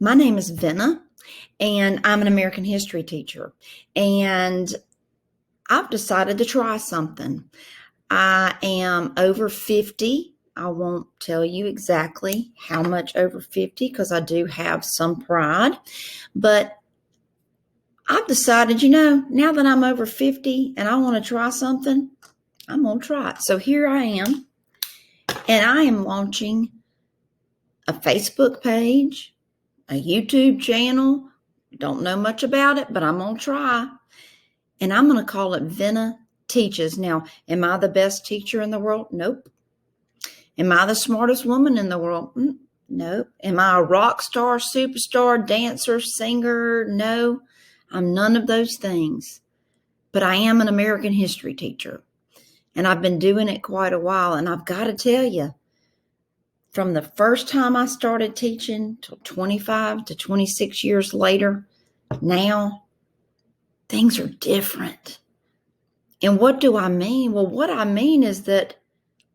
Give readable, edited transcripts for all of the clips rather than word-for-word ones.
My name is Venna, and I'm an American history teacher. And I've decided to try something. I am over 50. I won't tell you exactly how much over 50 because I do have some pride. But I've decided, now that I'm over 50 and I want to try something, I'm going to try it. So here I am, and I am launching a Facebook page, a YouTube channel. Don't know much about it, but I'm going to try. And I'm going to call it Venna Teaches. Now, am I the best teacher in the world? Nope. Am I the smartest woman in the world? Nope. Am I a rock star, superstar, dancer, singer? No, I'm none of those things. But I am an American history teacher. And I've been doing it quite a while. And I've got to tell you, from the first time I started teaching till 25 to 26 years later, now things are different. And what do I mean? Well, what I mean is that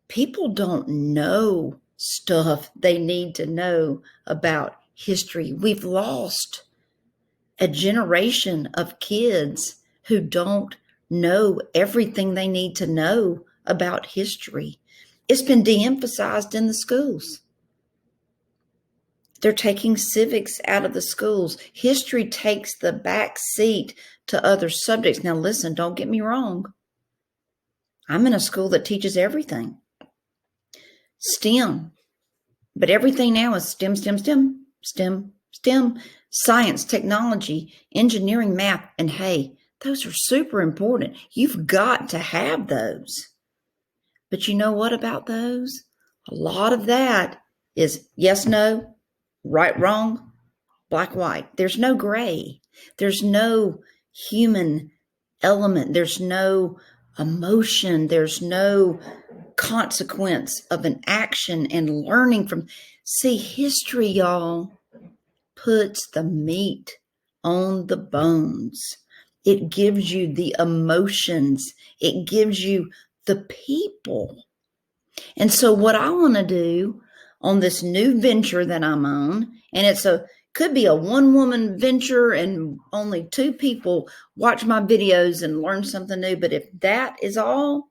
people don't know stuff they need to know about history. We've lost a generation of kids who don't know everything they need to know about history. It's been de-emphasized in the schools. They're taking civics out of the schools. History takes the back seat to other subjects. Now, listen, don't get me wrong. I'm in a school that teaches everything. STEM. But everything now is STEM, STEM, STEM, STEM, STEM, science, technology, engineering, math. And hey, those are super important. You've got to have those. But you know what about those? A lot of that is yes, no, right, wrong, black, white. There's no gray. There's no human element. There's no emotion. There's no consequence of an action and learning from. See, history, y'all, puts the meat on the bones. It gives you the emotions. It gives you the people. And so what I want to do on this new venture that I'm on, and could be a one-woman venture and only 2 people watch my videos and learn something new. But if that is all,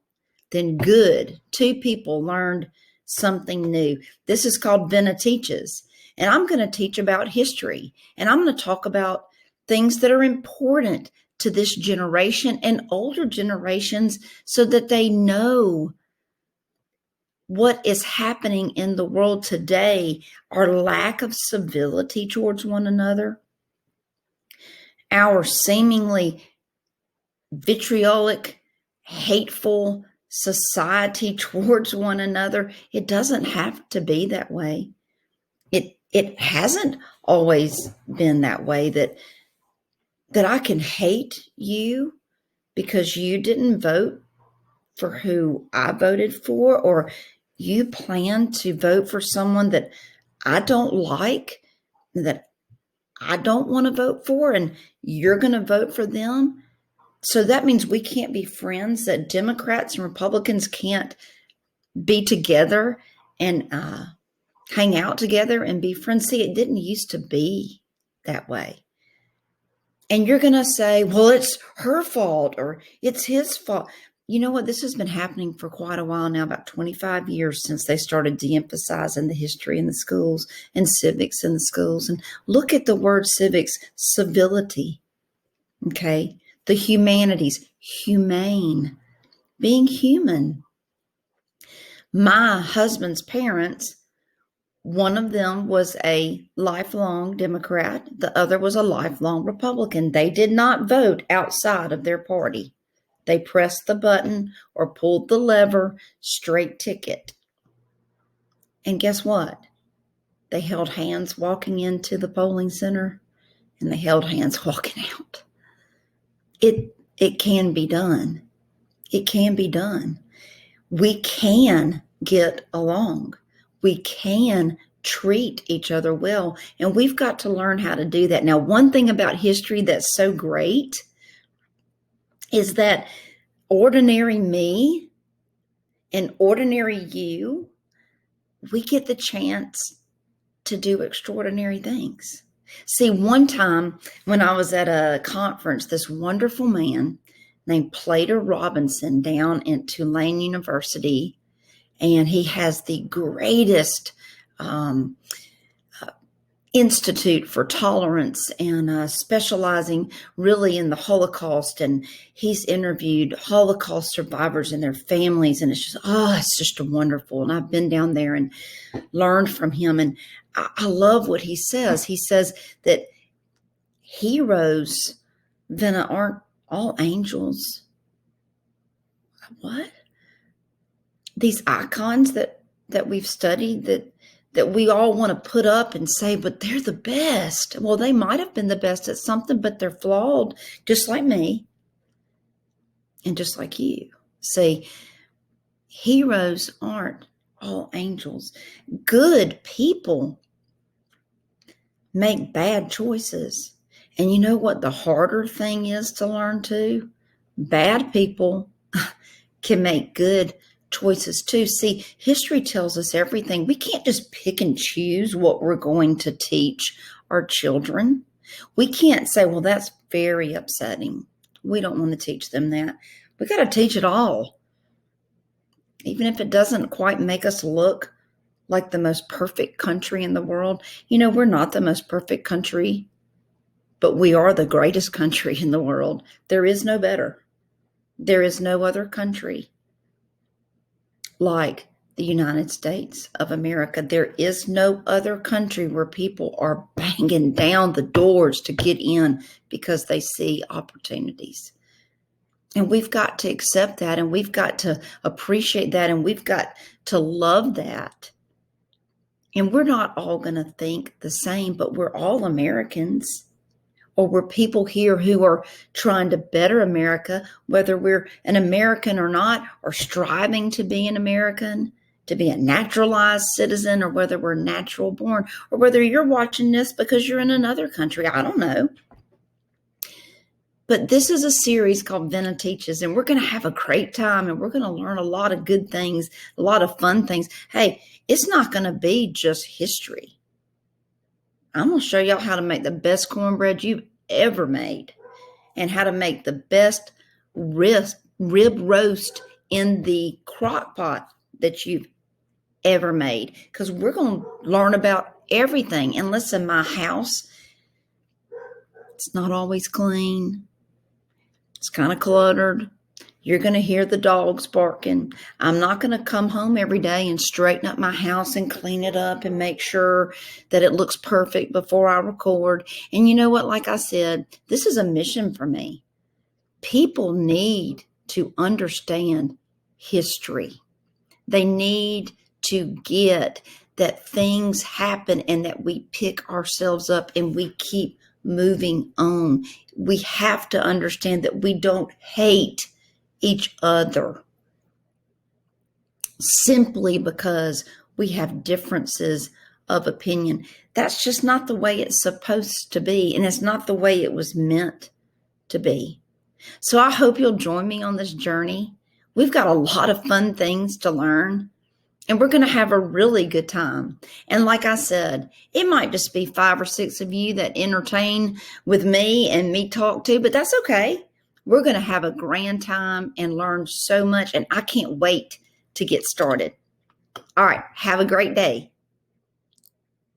then good. 2 people learned something new. This is called Venna Teaches. And I'm going to teach about history. And I'm going to talk about things that are important to this generation and older generations so that they know what is happening in the world today, our lack of civility towards one another, our seemingly vitriolic, hateful society towards one another. It doesn't have to be that way. It hasn't always been that way, that I can hate you because you didn't vote for who I voted for, or you plan to vote for someone that I don't like, that I don't want to vote for, and you're going to vote for them. So that means we can't be friends, that Democrats and Republicans can't be together and hang out together and be friends. See, it didn't used to be that way. And you're going to say, well, it's her fault or it's his fault. You know what? This has been happening for quite a while now, about 25 years since they started de-emphasizing the history in the schools and civics in the schools. And look at the word civics, civility, okay? The humanities, humane, being human. My husband's parents, one of them was a lifelong Democrat. The other was a lifelong Republican. They did not vote outside of their party. They pressed the button or pulled the lever, straight ticket. And guess what? They held hands walking into the polling center, and they held hands walking out. It can be done. It can be done. We can get along. We can treat each other well, and we've got to learn how to do that. Now, one thing about history that's so great is that ordinary me and ordinary you, we get the chance to do extraordinary things. See, one time when I was at a conference, this wonderful man named Plater Robinson down at Tulane University, and he has the greatest um, institute for tolerance and specializing really in the Holocaust. And he's interviewed Holocaust survivors and their families. And it's just wonderful. And I've been down there and learned from him. And I love what he says. He says that heroes, Venna, aren't all angels. What? These icons that we've studied that we all want to put up and say, but they're the best. Well, they might have been the best at something, but they're flawed, just like me and just like you. See, heroes aren't all angels. Good people make bad choices. And you know what the harder thing is to learn too? Bad people can make good choices too. See, history tells us everything. We can't just pick and choose what we're going to teach our children. We can't say, well, that's very upsetting. We don't want to teach them that. We got to teach it all. Even if it doesn't quite make us look like the most perfect country in the world. You know, we're not the most perfect country, but we are the greatest country in the world. There is no better. There is no other country like the United States of America. There is no other country where people are banging down the doors to get in because they see opportunities. And we've got to accept that, and we've got to appreciate that, and we've got to love that. And we're not all going to think the same, but we're all Americans. Or we're people here who are trying to better America, whether we're an American or not, or striving to be an American, to be a naturalized citizen, or whether we're natural born, or whether you're watching this because you're in another country. I don't know. But this is a series called Venna Teaches, and we're going to have a great time, and we're going to learn a lot of good things, a lot of fun things. Hey, it's not going to be just history. I'm going to show y'all how to make the best cornbread you've ever made and how to make the best rib roast in the crock pot that you've ever made. Because we're going to learn about everything. And listen, my house, it's not always clean. It's kind of cluttered. You're going to hear the dogs barking. I'm not going to come home every day and straighten up my house and clean it up and make sure that it looks perfect before I record. And you know what? Like I said, this is a mission for me. People need to understand history. They need to get that things happen and that we pick ourselves up and we keep moving on. We have to understand that we don't hate each other simply because we have differences of opinion. That's just not the way it's supposed to be, and it's not the way it was meant to be. So I hope you'll join me on this journey. We've got a lot of fun things to learn, and we're going to have a really good time. And like I said, it might just be 5 or 6 of you that entertain with me and me talk to, but that's okay. We're going to have a grand time and learn so much, and I can't wait to get started. All right, have a great day.